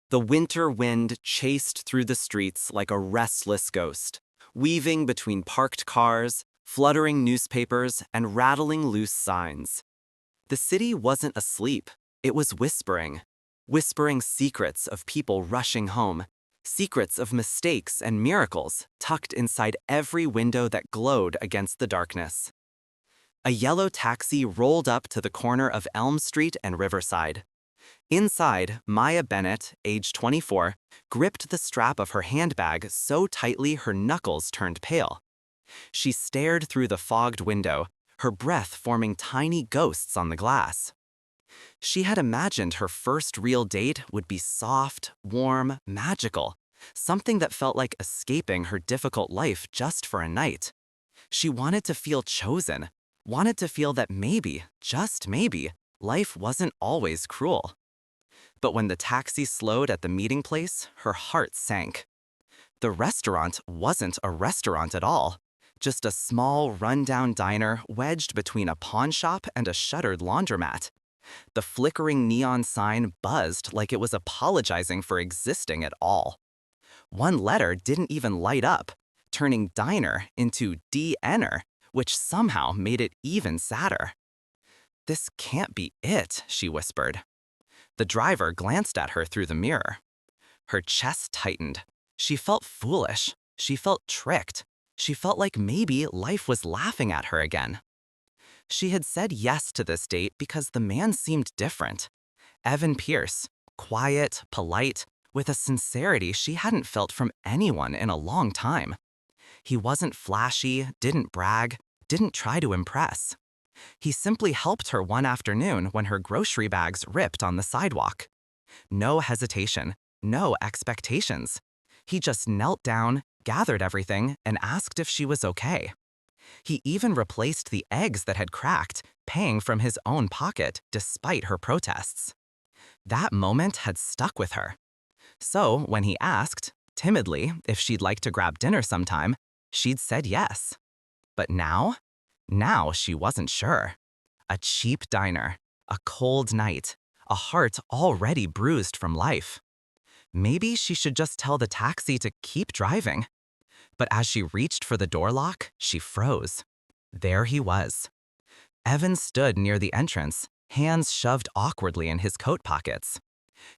The winter wind chased through the streets like a restless ghost, weaving between parked cars, fluttering newspapers, and rattling loose signs. The city wasn't asleep, it was whispering. Whispering secrets of people rushing home, secrets of mistakes and miracles tucked inside every window that glowed against the darkness. A yellow taxi rolled up to the corner of Elm Street and Riverside. Inside, Maya Bennett, age 24, gripped the strap of her handbag so tightly her knuckles turned pale. She stared through the fogged window, her breath forming tiny ghosts on the glass. She had imagined her first real date would be soft, warm, magical, something that felt like escaping her difficult life just for a night. She wanted to feel chosen, wanted to feel that maybe, just maybe, life wasn't always cruel. But when the taxi slowed at the meeting place, her heart sank. The restaurant wasn't a restaurant at all, just a small, run-down diner wedged between a pawn shop and a shuttered laundromat. The flickering neon sign buzzed like it was apologizing for existing at all. One letter didn't even light up, turning diner into DNer, which somehow made it even sadder. "This can't be it," she whispered. The driver glanced at her through the mirror. Her chest tightened. She felt foolish. She felt tricked. She felt like maybe life was laughing at her again. She had said yes to this date because the man seemed different. Evan Pierce, quiet, polite, with a sincerity she hadn't felt from anyone in a long time. He wasn't flashy, didn't brag, didn't try to impress. He simply helped her one afternoon when her grocery bags ripped on the sidewalk. No hesitation, no expectations. He just knelt down, gathered everything, and asked if she was okay. He even replaced the eggs that had cracked, paying from his own pocket despite her protests. That moment had stuck with her. So when he asked, timidly, if she'd like to grab dinner sometime, she'd said yes. But now she wasn't sure. A cheap diner, a cold night, a heart already bruised from life. Maybe she should just tell the taxi to keep driving. But as she reached for the door lock, she froze. There he was. Evan stood near the entrance, hands shoved awkwardly in his coat pockets.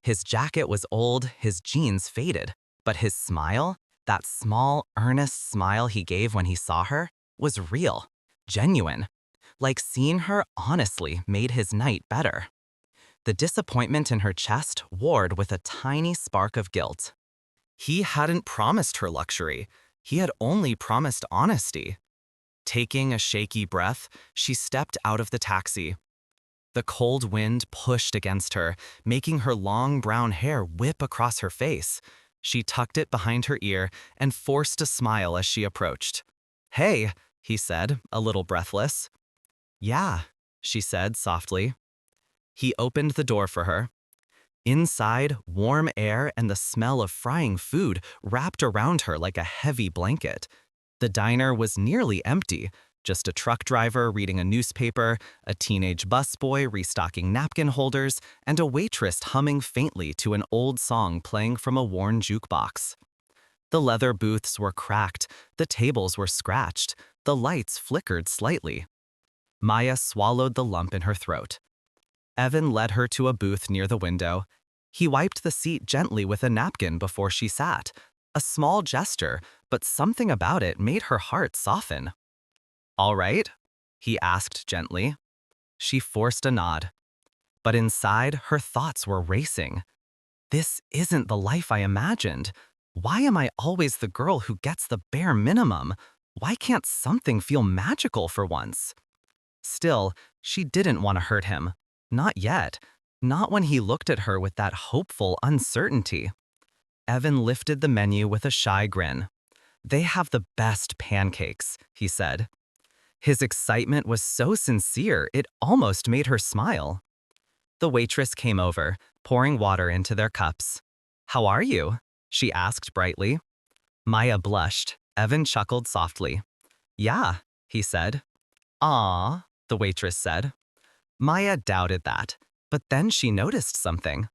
His jacket was old, his jeans faded, but his smile, that small, earnest smile he gave when he saw her, was real, genuine. Like seeing her honestly made his night better. The disappointment in her chest warred with a tiny spark of guilt. He hadn't promised her luxury. He had only promised honesty. Taking a shaky breath, she stepped out of the taxi. The cold wind pushed against her, making her long brown hair whip across her face. She tucked it behind her ear and forced a smile as she approached. "Hey," he said, a little breathless. "Yeah," she said softly. He opened the door for her. Inside, warm air and the smell of frying food wrapped around her like a heavy blanket. The diner was nearly empty, just a truck driver reading a newspaper, a teenage busboy restocking napkin holders, and a waitress humming faintly to an old song playing from a worn jukebox. The leather booths were cracked, the tables were scratched, the lights flickered slightly. Maya swallowed the lump in her throat. Evan led her to a booth near the window. He wiped the seat gently with a napkin before she sat. A small gesture, but something about it made her heart soften. "All right?" he asked gently. She forced a nod. But inside, her thoughts were racing. This isn't the life I imagined. Why am I always the girl who gets the bare minimum? Why can't something feel magical for once? Still, she didn't want to hurt him. Not yet. Not when he looked at her with that hopeful uncertainty. Evan lifted the menu with a shy grin. "They have the best pancakes," he said. His excitement was so sincere, it almost made her smile. The waitress came over, pouring water into their cups. "How are you?" she asked brightly. Maya blushed. Evan chuckled softly. "Yeah," he said. "Aw," the waitress said. Maya doubted that, but then she noticed something.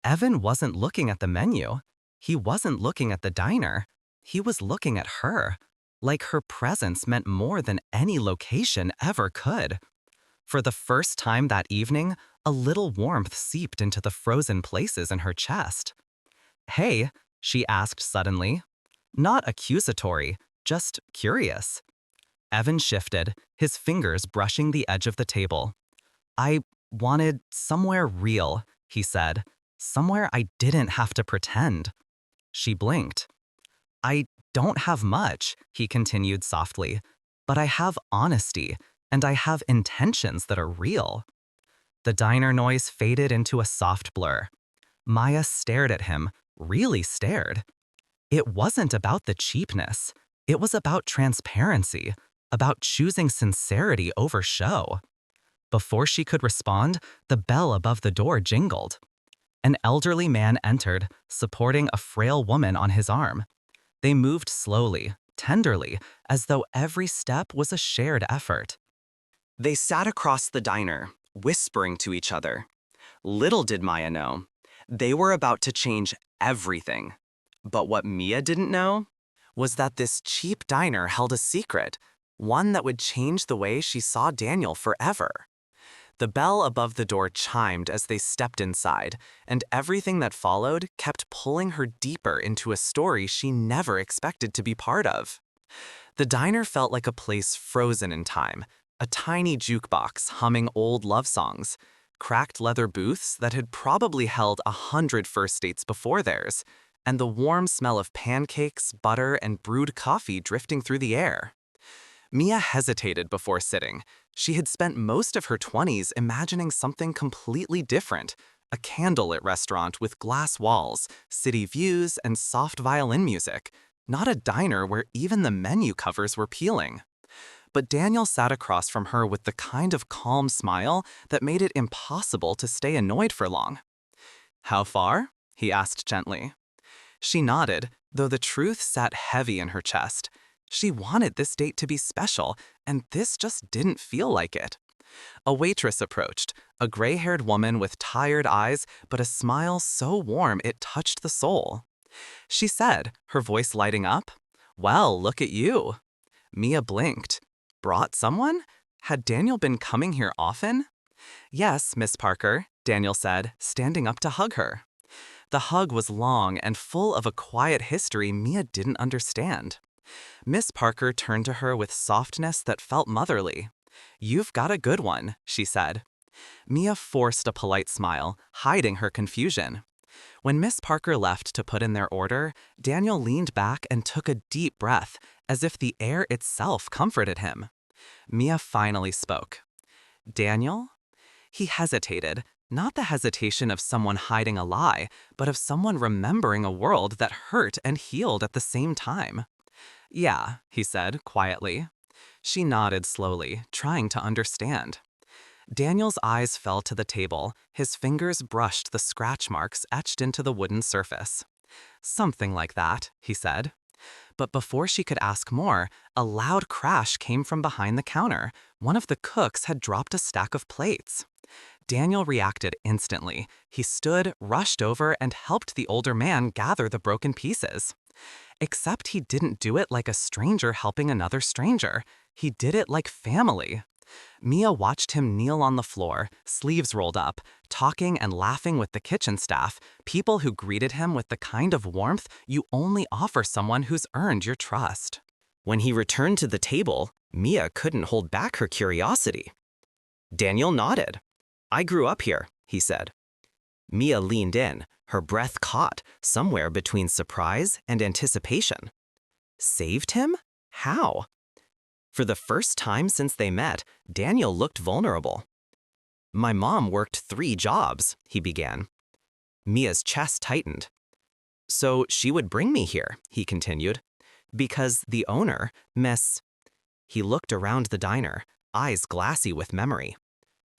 Evan wasn't looking at the menu. He wasn't looking at the diner. He was looking at her, like her presence meant more than any location ever could. For the first time that evening, a little warmth seeped into the frozen places in her chest. "Hey," she asked suddenly. Not accusatory, just curious. Evan shifted, his fingers brushing the edge of the table. "I wanted somewhere real," he said. "Somewhere I didn't have to pretend." She blinked. "I don't have much," he continued softly, "but I have honesty, and I have intentions that are real." The diner noise faded into a soft blur. Maya stared at him, really stared. It wasn't about the cheapness. It was about transparency, about choosing sincerity over show. Before she could respond, the bell above the door jingled. An elderly man entered, supporting a frail woman on his arm. They moved slowly, tenderly, as though every step was a shared effort. They sat across the diner, whispering to each other. Little did Maya know, they were about to change everything. But what Mia didn't know was that this cheap diner held a secret, one that would change the way she saw Daniel forever. The bell above the door chimed as they stepped inside, and everything that followed kept pulling her deeper into a story she never expected to be part of. The diner felt like a place frozen in time, a tiny jukebox humming old love songs, cracked leather booths that had probably held 100 first dates before theirs, and the warm smell of pancakes, butter, and brewed coffee drifting through the air. Mia hesitated before sitting. She had spent most of her 20s imagining something completely different, a candlelit restaurant with glass walls, city views, and soft violin music, not a diner where even the menu covers were peeling. But Daniel sat across from her with the kind of calm smile that made it impossible to stay annoyed for long. "How far?" he asked gently. She nodded, though the truth sat heavy in her chest. She wanted this date to be special, and this just didn't feel like it. A waitress approached, a gray-haired woman with tired eyes but a smile so warm it touched the soul. She said, her voice lighting up, "Well, look at you." Mia blinked. Brought someone? Had Daniel been coming here often? "Yes, Miss Parker," Daniel said, standing up to hug her. The hug was long and full of a quiet history Mia didn't understand. Miss Parker turned to her with softness that felt motherly. "You've got a good one," she said. Mia forced a polite smile, hiding her confusion. When Miss Parker left to put in their order, Daniel leaned back and took a deep breath, as if the air itself comforted him. Mia finally spoke. "Daniel?" He hesitated, not the hesitation of someone hiding a lie, but of someone remembering a world that hurt and healed at the same time. "Yeah," he said quietly. She nodded slowly, trying to understand. Daniel's eyes fell to the table. His fingers brushed the scratch marks etched into the wooden surface. "Something like that," he said. But before she could ask more, a loud crash came from behind the counter. One of the cooks had dropped a stack of plates. Daniel reacted instantly. He stood, rushed over, and helped the older man gather the broken pieces. Except he didn't do it like a stranger helping another stranger. He did it like family. Mia watched him kneel on the floor, sleeves rolled up, talking and laughing with the kitchen staff, people who greeted him with the kind of warmth you only offer someone who's earned your trust. When he returned to the table, Mia couldn't hold back her curiosity. Daniel nodded. "I grew up here," he said. Mia leaned in, her breath caught, somewhere between surprise and anticipation. Saved him? How? For the first time since they met, Daniel looked vulnerable. "My mom worked 3 jobs, he began. Mia's chest tightened. "So she would bring me here," he continued, "because the owner, Miss..." He looked around the diner, eyes glassy with memory.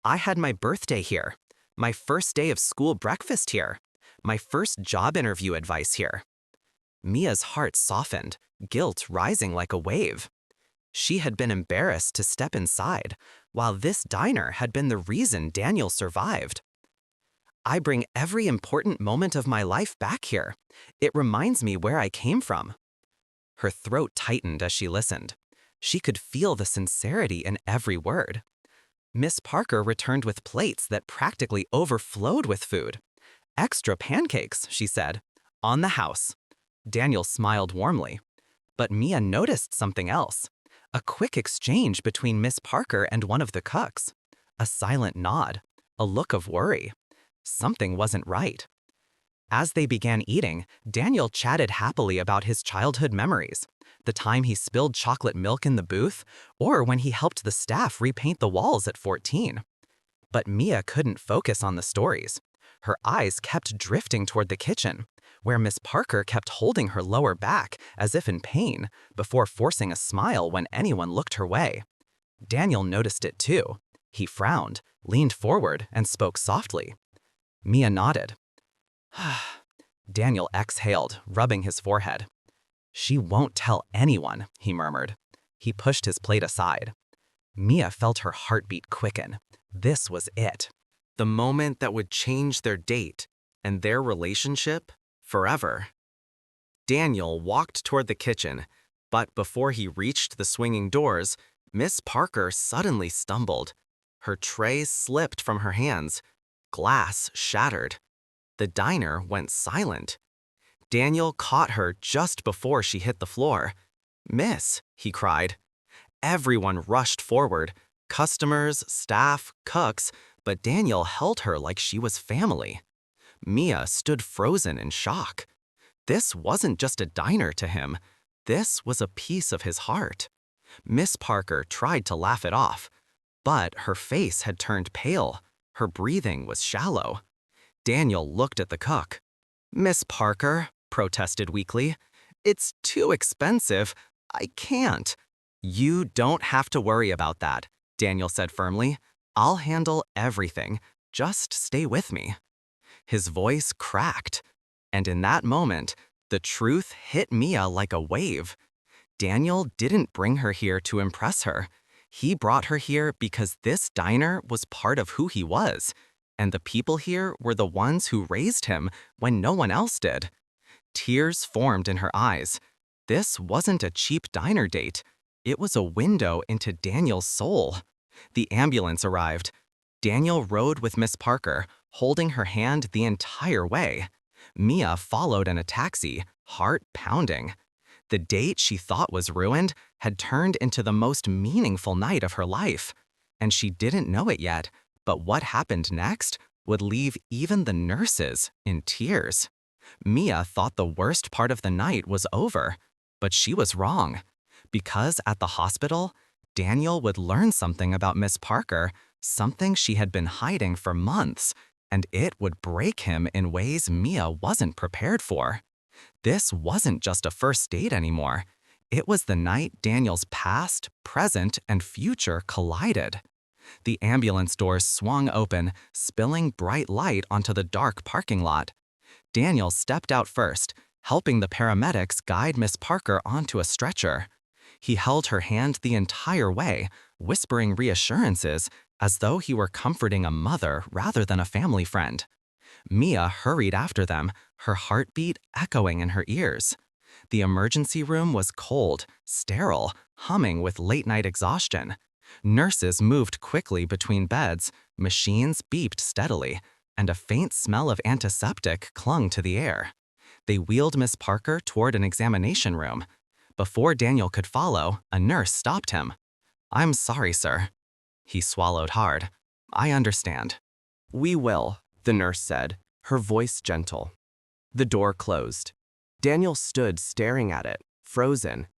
"I had my birthday here, my first day of school breakfast here, my first job interview advice here." Mia's heart softened, guilt rising like a wave. She had been embarrassed to step inside, while this diner had been the reason Daniel survived. I bring every important moment of my life back here. It reminds me where I came from." Her throat tightened as she listened. She could feel the sincerity in every word. Miss Parker returned with plates that practically overflowed with food. "Extra pancakes," she said. "On the house." Daniel smiled warmly. But Mia noticed something else. A quick exchange between Miss Parker and one of the cooks. A silent nod. A look of worry. Something wasn't right. As they began eating, Daniel chatted happily about his childhood memories. The time he spilled chocolate milk in the booth, or when he helped the staff repaint the walls at 14. But Mia couldn't focus on the stories. Her eyes kept drifting toward the kitchen, where Miss Parker kept holding her lower back as if in pain, before forcing a smile when anyone looked her way. Daniel noticed it too. He frowned, leaned forward, and spoke softly. Mia nodded. Daniel exhaled, rubbing his forehead. "She won't tell anyone," he murmured. He pushed his plate aside. Mia felt her heartbeat quicken. This was it. The moment that would change their date and their relationship forever. Daniel walked toward the kitchen, but before he reached the swinging doors, Miss Parker suddenly stumbled. Her tray slipped from her hands. Glass shattered. The diner went silent. Daniel caught her just before she hit the floor. "Miss," he cried. Everyone rushed forward. Customers, staff, cooks, but Daniel held her like she was family. Mia stood frozen in shock. This wasn't just a diner to him. This was a piece of his heart. Miss Parker tried to laugh it off, but her face had turned pale. Her breathing was shallow. Daniel looked at the cook. "Miss Parker," protested weakly, "it's too expensive. I can't." "You don't have to worry about that," Daniel said firmly. "I'll handle everything. Just stay with me." His voice cracked, and in that moment, the truth hit Mia like a wave. Daniel didn't bring her here to impress her. He brought her here because this diner was part of who he was, and the people here were the ones who raised him when no one else did. Tears formed in her eyes. This wasn't a cheap diner date. It was a window into Daniel's soul. The ambulance arrived. Daniel rode with Miss Parker, holding her hand the entire way. Mia followed in a taxi, heart pounding. The date she thought was ruined had turned into the most meaningful night of her life. And she didn't know it yet, but what happened next would leave even the nurses in tears. Mia thought the worst part of the night was over, but she was wrong. Because at the hospital, Daniel would learn something about Miss Parker, something she had been hiding for months, and it would break him in ways Mia wasn't prepared for. This wasn't just a first date anymore. It was the night Daniel's past, present, and future collided. The ambulance doors swung open, spilling bright light onto the dark parking lot. Daniel stepped out first, helping the paramedics guide Miss Parker onto a stretcher. He held her hand the entire way, whispering reassurances as though he were comforting a mother rather than a family friend. Mia hurried after them, her heartbeat echoing in her ears. The emergency room was cold, sterile, humming with late-night exhaustion. Nurses moved quickly between beds, machines beeped steadily, and a faint smell of antiseptic clung to the air. They wheeled Miss Parker toward an examination room. Before Daniel could follow, a nurse stopped him. "I'm sorry, sir." He swallowed hard. "I understand." "We will," the nurse said, her voice gentle. The door closed. Daniel stood staring at it, frozen.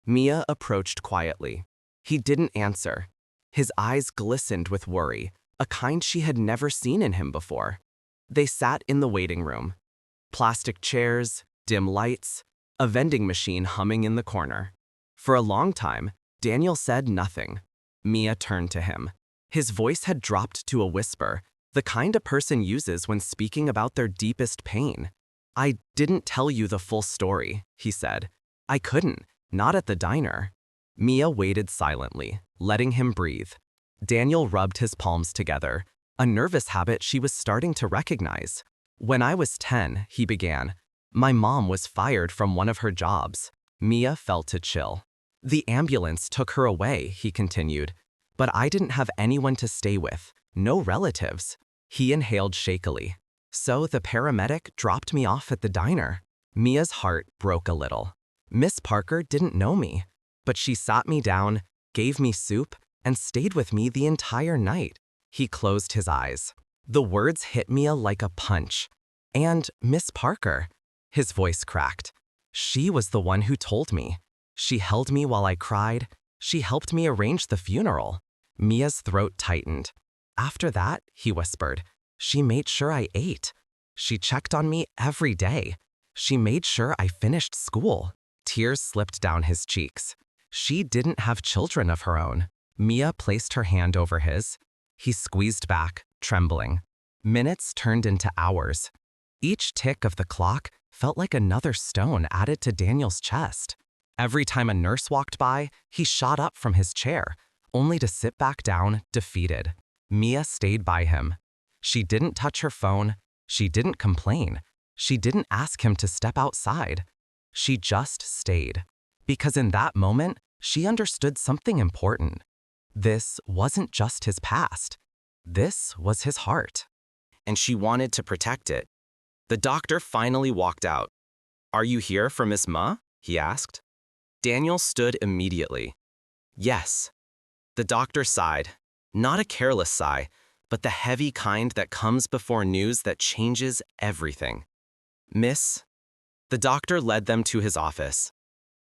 Mia approached quietly. He didn't answer. His eyes glistened with worry, a kind she had never seen in him before. They sat in the waiting room. Plastic chairs, dim lights, a vending machine humming in the corner. For a long time, Daniel said nothing. Mia turned to him. His voice had dropped to a whisper, the kind a person uses when speaking about their deepest pain. "I didn't tell you the full story," he said. "I couldn't, not at the diner." Mia waited silently, letting him breathe. Daniel rubbed his palms together. a nervous habit she was starting to recognize. When I was 10, he began, my mom was fired from one of her jobs. Mia felt a chill. The ambulance took her away, he continued. But I didn't have anyone to stay with, no relatives. He inhaled shakily. So the paramedic dropped me off at the diner. Mia's heart broke a little. Miss Parker didn't know me, but she sat me down, gave me soup, and stayed with me the entire night. He closed his eyes. The words hit Mia like a punch. And Miss Parker. His voice cracked. She was the one who told me. She held me while I cried. She helped me arrange the funeral. Mia's throat tightened. After that, he whispered, she made sure I ate. She checked on me every day. She made sure I finished school. Tears slipped down his cheeks. She didn't have children of her own. Mia placed her hand over his. He squeezed back, trembling. Minutes turned into hours. Each tick of the clock felt like another stone added to Daniel's chest. Every time a nurse walked by, he shot up from his chair, only to sit back down, defeated. Mia stayed by him. She didn't touch her phone. She didn't complain. She didn't ask him to step outside. She just stayed. Because in that moment, she understood something important. This wasn't just his past. This was his heart. And she wanted to protect it. The doctor finally walked out. Are you here for Miss Ma? He asked. Daniel stood immediately. Yes. The doctor sighed. Not a careless sigh, but the heavy kind that comes before news that changes everything. Miss? The doctor led them to his office.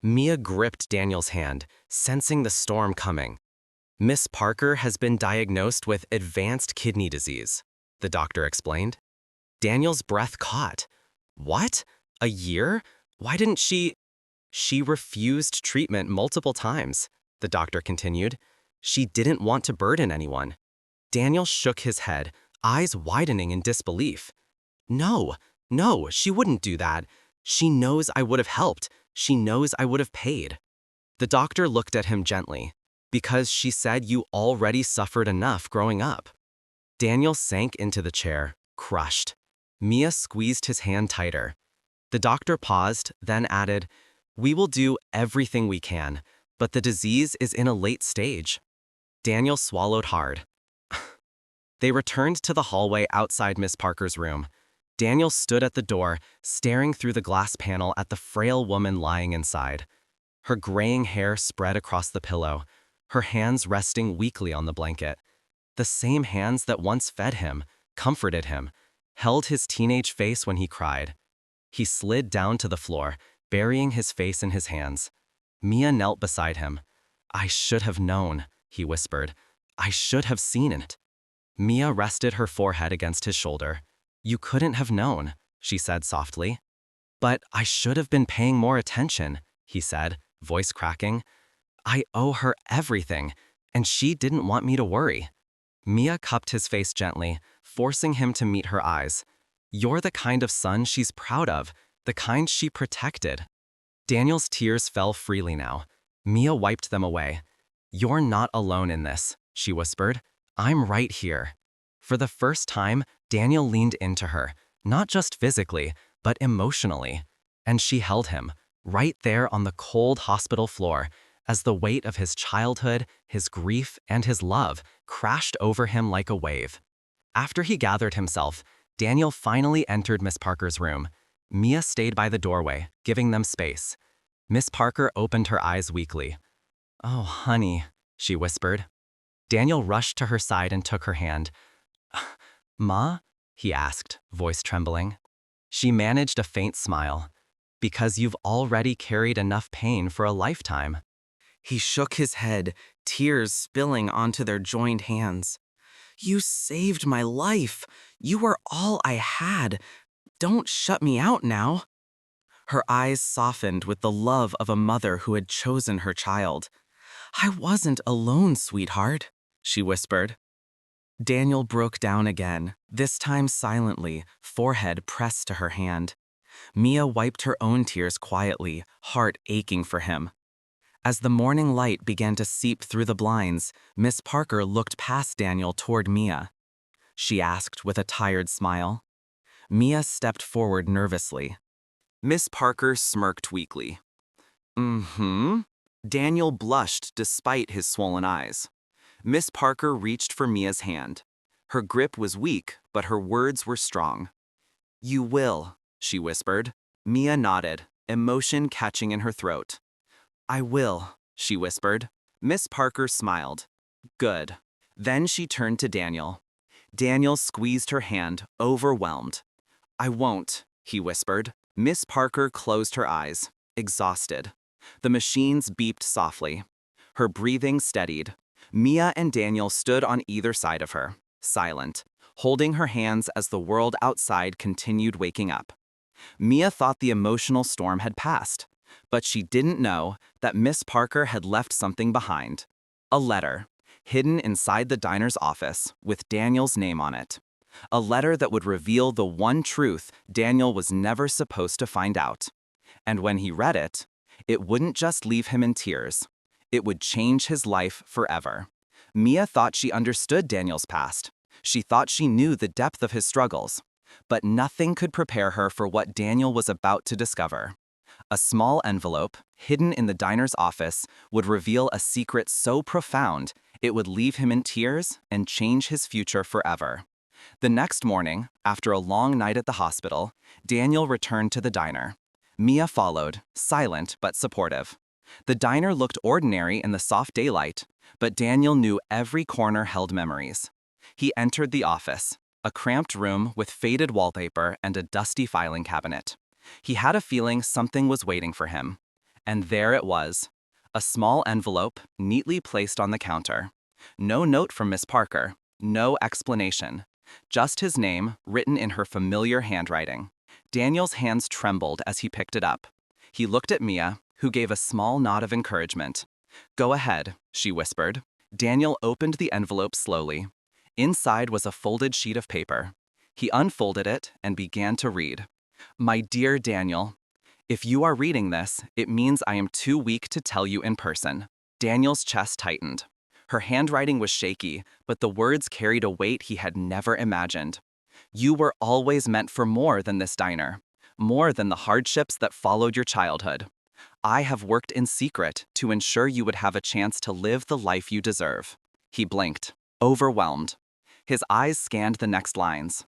Mia gripped Daniel's hand, sensing the storm coming. Miss Parker has been diagnosed with advanced kidney disease, the doctor explained. Daniel's breath caught. What? A year? Why didn't she? She refused treatment multiple times, the doctor continued. She didn't want to burden anyone. Daniel shook his head, eyes widening in disbelief. No, she wouldn't do that. She knows I would have helped. She knows I would have paid. The doctor looked at him gently. Because she said you already suffered enough growing up. Daniel sank into the chair, crushed. Mia squeezed his hand tighter. The doctor paused, then added, we will do everything we can, but the disease is in a late stage. Daniel swallowed hard. They returned to the hallway outside Miss Parker's room. Daniel stood at the door, staring through the glass panel at the frail woman lying inside. Her graying hair spread across the pillow, her hands resting weakly on the blanket. The same hands that once fed him, comforted him, held his teenage face when he cried. He slid down to the floor, burying his face in his hands. Mia knelt beside him. I should have known, he whispered. I should have seen it. Mia rested her forehead against his shoulder. You couldn't have known, she said softly. But I should have been paying more attention, he said, voice cracking. I owe her everything, and she didn't want me to worry. Mia cupped his face gently, forcing him to meet her eyes. You're the kind of son she's proud of, the kind she protected. Daniel's tears fell freely now. Mia wiped them away. You're not alone in this, she whispered. I'm right here. For the first time, Daniel leaned into her, not just physically, but emotionally. And she held him, right there on the cold hospital floor, as the weight of his childhood, his grief, and his love crashed over him like a wave. After he gathered himself, Daniel finally entered Miss Parker's room. Mia stayed by the doorway, giving them space. Miss Parker opened her eyes weakly. Oh, honey, she whispered. Daniel rushed to her side and took her hand. Ma? He asked, voice trembling. She managed a faint smile. Because you've already carried enough pain for a lifetime. He shook his head, tears spilling onto their joined hands. You saved my life. You were all I had. Don't shut me out now. Her eyes softened with the love of a mother who had chosen her child. I wasn't alone, sweetheart, she whispered. Daniel broke down again, this time silently, forehead pressed to her hand. Mia wiped her own tears quietly, heart aching for him. As the morning light began to seep through the blinds, Miss Parker looked past Daniel toward Mia. she asked with a tired smile. Mia stepped forward nervously. Miss Parker smirked weakly. Mm-hmm. Daniel blushed despite his swollen eyes. Miss Parker reached for Mia's hand. Her grip was weak, but her words were strong. You will, she whispered. Mia nodded, emotion catching in her throat. I will, she whispered. Miss Parker smiled. Good. Then she turned to Daniel. Daniel squeezed her hand, overwhelmed. I won't, he whispered. Miss Parker closed her eyes, exhausted. The machines beeped softly. Her breathing steadied. Mia and Daniel stood on either side of her, silent, holding her hands as the world outside continued waking up. Mia thought the emotional storm had passed, but she didn't know that Miss Parker had left something behind. A letter, hidden inside the diner's office, with Daniel's name on it. A letter that would reveal the one truth Daniel was never supposed to find out. And when he read it, it wouldn't just leave him in tears. It would change his life forever. Mia thought she understood Daniel's past. She thought she knew the depth of his struggles. But nothing could prepare her for what Daniel was about to discover. A small envelope, hidden in the diner's office, would reveal a secret so profound it would leave him in tears and change his future forever. The next morning, after a long night at the hospital, Daniel returned to the diner. Mia followed, silent but supportive. The diner looked ordinary in the soft daylight, but Daniel knew every corner held memories. He entered the office, a cramped room with faded wallpaper and a dusty filing cabinet. He had a feeling something was waiting for him. And there it was, a small envelope neatly placed on the counter. No note from Miss Parker, no explanation. Just his name, written in her familiar handwriting. Daniel's hands trembled as he picked it up. He looked at Mia, who gave a small nod of encouragement. Go ahead, she whispered. Daniel opened the envelope slowly. Inside was a folded sheet of paper. He unfolded it and began to read. My dear Daniel, if you are reading this, it means I am too weak to tell you in person. Daniel's chest tightened. Her handwriting was shaky, but the words carried a weight he had never imagined. You were always meant for more than this diner, more than the hardships that followed your childhood. I have worked in secret to ensure you would have a chance to live the life you deserve. He blinked, overwhelmed. His eyes scanned the next lines.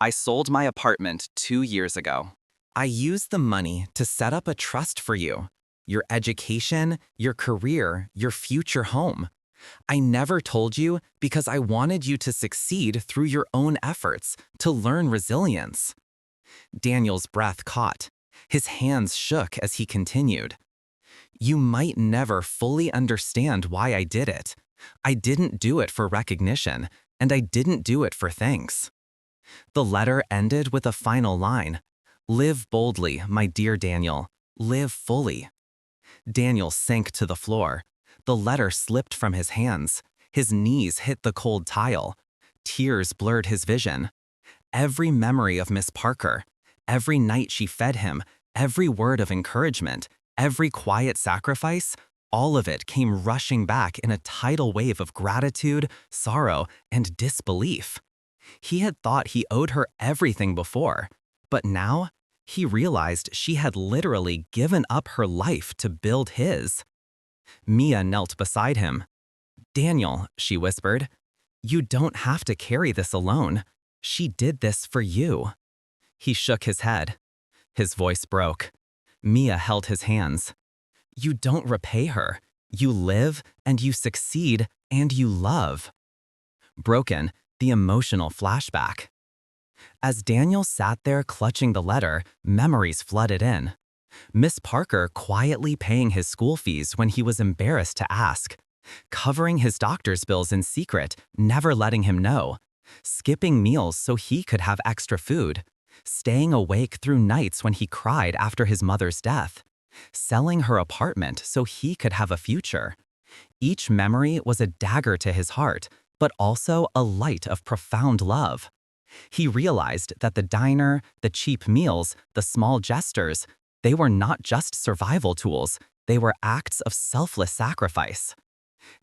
I sold my apartment 2 years ago. I used the money to set up a trust for you, your education, your career, your future home. I never told you because I wanted you to succeed through your own efforts, to learn resilience. Daniel's breath caught. His hands shook as he continued. You might never fully understand why I did it. I didn't do it for recognition, and I didn't do it for thanks. The letter ended with a final line. Live boldly, my dear Daniel. Live fully. Daniel sank to the floor. The letter slipped from his hands. His knees hit the cold tile. Tears blurred his vision. Every memory of Miss Parker, every night she fed him, every word of encouragement, every quiet sacrifice, all of it came rushing back in a tidal wave of gratitude, sorrow, and disbelief. He had thought he owed her everything before, but now he realized she had literally given up her life to build his. Mia knelt beside him. Daniel, she whispered, you don't have to carry this alone. She did this for you. He shook his head. His voice broke. Mia held his hands. You don't repay her. You live, and you succeed, and you love. Broken, the emotional flashback. As Daniel sat there clutching the letter, memories flooded in. Miss Parker quietly paying his school fees when he was embarrassed to ask, covering his doctor's bills in secret, never letting him know, skipping meals so he could have extra food, staying awake through nights when he cried after his mother's death, selling her apartment so he could have a future. Each memory was a dagger to his heart, but also a light of profound love. He realized that the diner, the cheap meals, the small gestures, they were not just survival tools, they were acts of selfless sacrifice.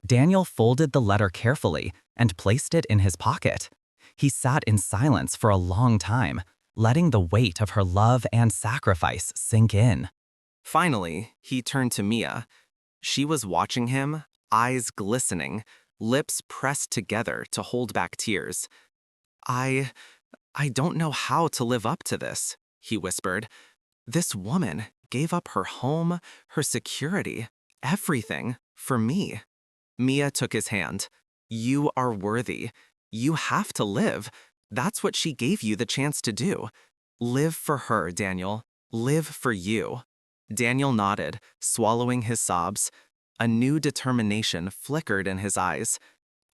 Daniel folded the letter carefully and placed it in his pocket. He sat in silence for a long time, letting the weight of her love and sacrifice sink in. Finally, he turned to Mia. She was watching him, eyes glistening, lips pressed together to hold back tears. I don't know how to live up to this, he whispered. This woman gave up her home, her security, everything for me. Mia took his hand. You are worthy. You have to live. That's what she gave you the chance to do. Live for her, Daniel. Live for you. Daniel nodded, swallowing his sobs. A new determination flickered in his eyes.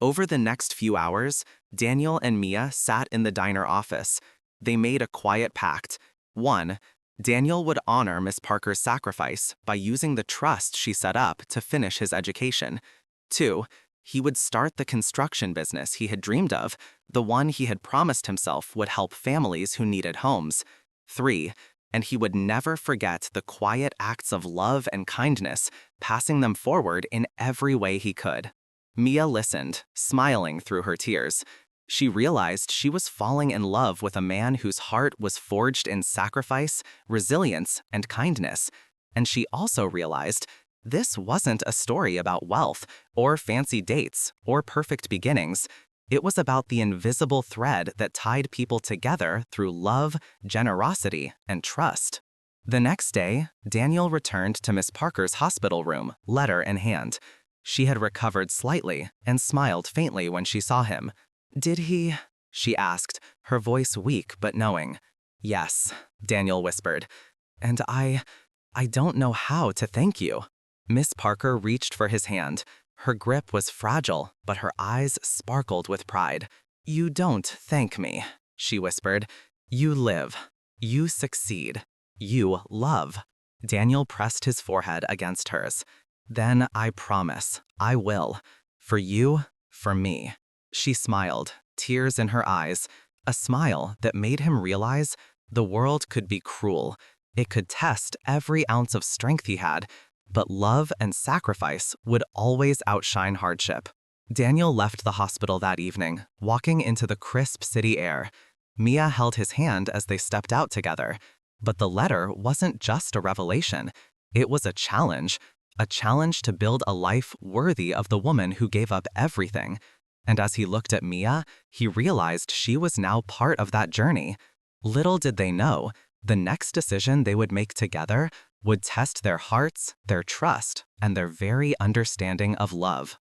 Over the next few hours, Daniel and Mia sat in the diner office. They made a quiet pact. 1. Daniel would honor Miss Parker's sacrifice by using the trust she set up to finish his education. 2. He would start the construction business he had dreamed of, the one he had promised himself would help families who needed homes. 3. And he would never forget the quiet acts of love and kindness, passing them forward in every way he could. Mia listened, smiling through her tears. She realized she was falling in love with a man whose heart was forged in sacrifice, resilience, and kindness. And she also realized this wasn't a story about wealth, or fancy dates, or perfect beginnings. It was about the invisible thread that tied people together through love, generosity, and trust. The next day, Daniel returned to Miss Parker's hospital room, letter in hand. She had recovered slightly and smiled faintly when she saw him. Did he? She asked, her voice weak but knowing. Yes, Daniel whispered. And I don't know how to thank you. Miss Parker reached for his hand. Her grip was fragile, but her eyes sparkled with pride. You don't thank me, she whispered. You live. You succeed. You love. Daniel pressed his forehead against hers. Then I promise, I will. For you, for me. She smiled, tears in her eyes, a smile that made him realize the world could be cruel. It could test every ounce of strength he had, but love and sacrifice would always outshine hardship. Daniel left the hospital that evening, walking into the crisp city air. Mia held his hand as they stepped out together. But the letter wasn't just a revelation. It was a challenge to build a life worthy of the woman who gave up everything. And as he looked at Mia, he realized she was now part of that journey. Little did they know, the next decision they would make together would test their hearts, their trust, and their very understanding of love.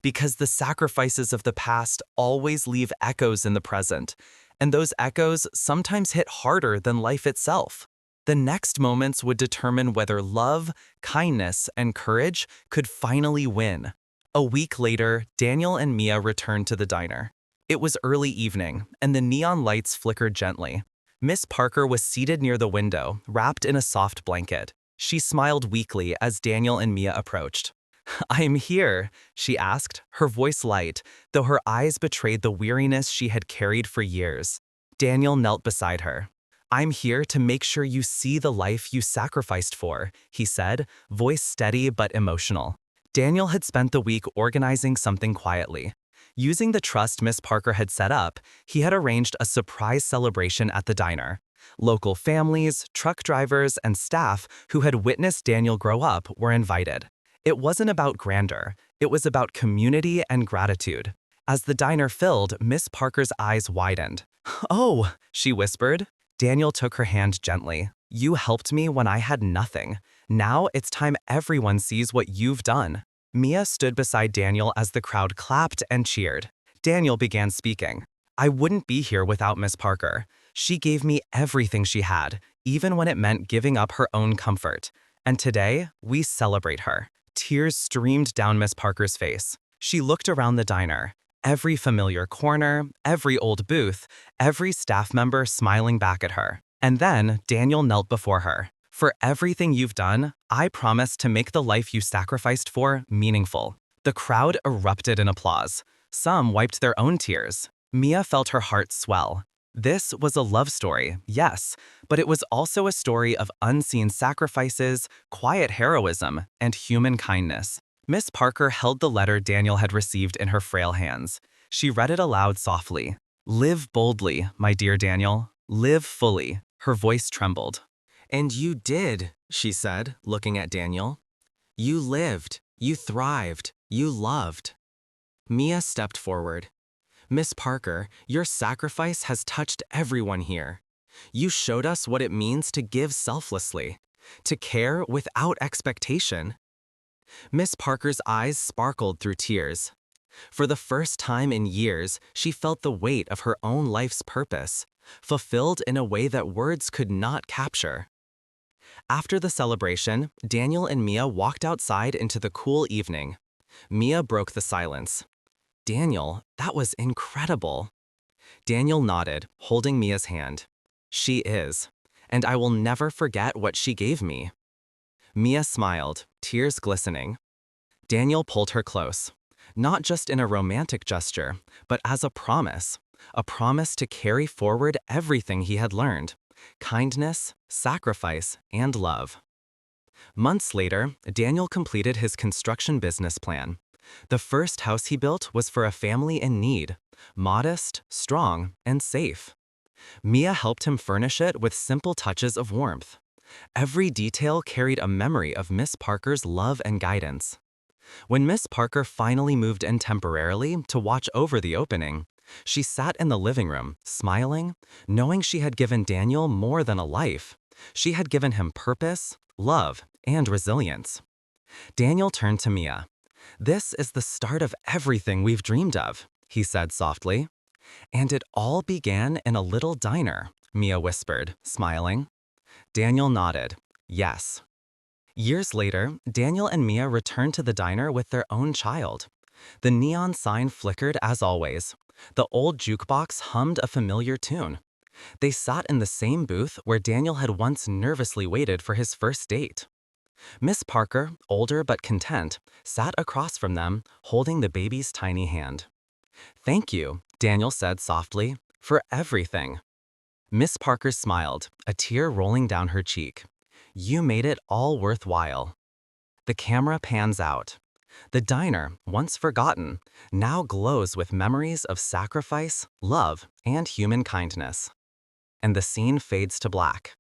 Because the sacrifices of the past always leave echoes in the present, and those echoes sometimes hit harder than life itself. The next moments would determine whether love, kindness, and courage could finally win. A week later, Daniel and Mia returned to the diner. It was early evening, and the neon lights flickered gently. Miss Parker was seated near the window, wrapped in a soft blanket. She smiled weakly as Daniel and Mia approached. I'm here, she asked, her voice light, though her eyes betrayed the weariness she had carried for years. Daniel knelt beside her. I'm here to make sure you see the life you sacrificed for, he said, voice steady but emotional. Daniel had spent the week organizing something quietly. Using the trust Miss Parker had set up, he had arranged a surprise celebration at the diner. Local families, truck drivers, and staff who had witnessed Daniel grow up were invited. It wasn't about grandeur, it was about community and gratitude. As the diner filled, Miss Parker's eyes widened. Oh, she whispered. Daniel took her hand gently. You helped me when I had nothing. Now it's time everyone sees what you've done. Mia stood beside Daniel as the crowd clapped and cheered. Daniel began speaking. I wouldn't be here without Miss Parker. She gave me everything she had, even when it meant giving up her own comfort. And today, we celebrate her. Tears streamed down Miss Parker's face. She looked around the diner. Every familiar corner, every old booth, every staff member smiling back at her. And then Daniel knelt before her. For everything you've done, I promise to make the life you sacrificed for meaningful. The crowd erupted in applause. Some wiped their own tears. Mia felt her heart swell. This was a love story, yes, but it was also a story of unseen sacrifices, quiet heroism, and human kindness. Miss Parker held the letter Daniel had received in her frail hands. She read it aloud softly. Live boldly, my dear Daniel. Live fully. Her voice trembled. And you did, she said, looking at Daniel. You lived. You thrived. You loved. Mia stepped forward. Miss Parker, your sacrifice has touched everyone here. You showed us what it means to give selflessly, to care without expectation. Miss Parker's eyes sparkled through tears. For the first time in years, she felt the weight of her own life's purpose, fulfilled in a way that words could not capture. After the celebration, Daniel and Mia walked outside into the cool evening. Mia broke the silence. Daniel, that was incredible. Daniel nodded, holding Mia's hand. She is, and I will never forget what she gave me. Mia smiled, tears glistening. Daniel pulled her close, not just in a romantic gesture, but as a promise to carry forward everything he had learned: kindness, sacrifice, and love. Months later, Daniel completed his construction business plan. The first house he built was for a family in need, modest, strong, and safe. Mia helped him furnish it with simple touches of warmth. Every detail carried a memory of Miss Parker's love and guidance. When Miss Parker finally moved in temporarily to watch over the opening, she sat in the living room, smiling, knowing she had given Daniel more than a life. She had given him purpose, love, and resilience. Daniel turned to Mia. "This is the start of everything we've dreamed of," he said softly. "And it all began in a little diner," Mia whispered, smiling. Daniel nodded. Yes. Years later, Daniel and Mia returned to the diner with their own child. The neon sign flickered as always. The old jukebox hummed a familiar tune. They sat in the same booth where Daniel had once nervously waited for his first date. Miss Parker, older but content, sat across from them, holding the baby's tiny hand. "Thank you," Daniel said softly, "for everything." Miss Parker smiled, a tear rolling down her cheek. "You made it all worthwhile." The camera pans out. The diner, once forgotten, now glows with memories of sacrifice, love, and human kindness. And the scene fades to black.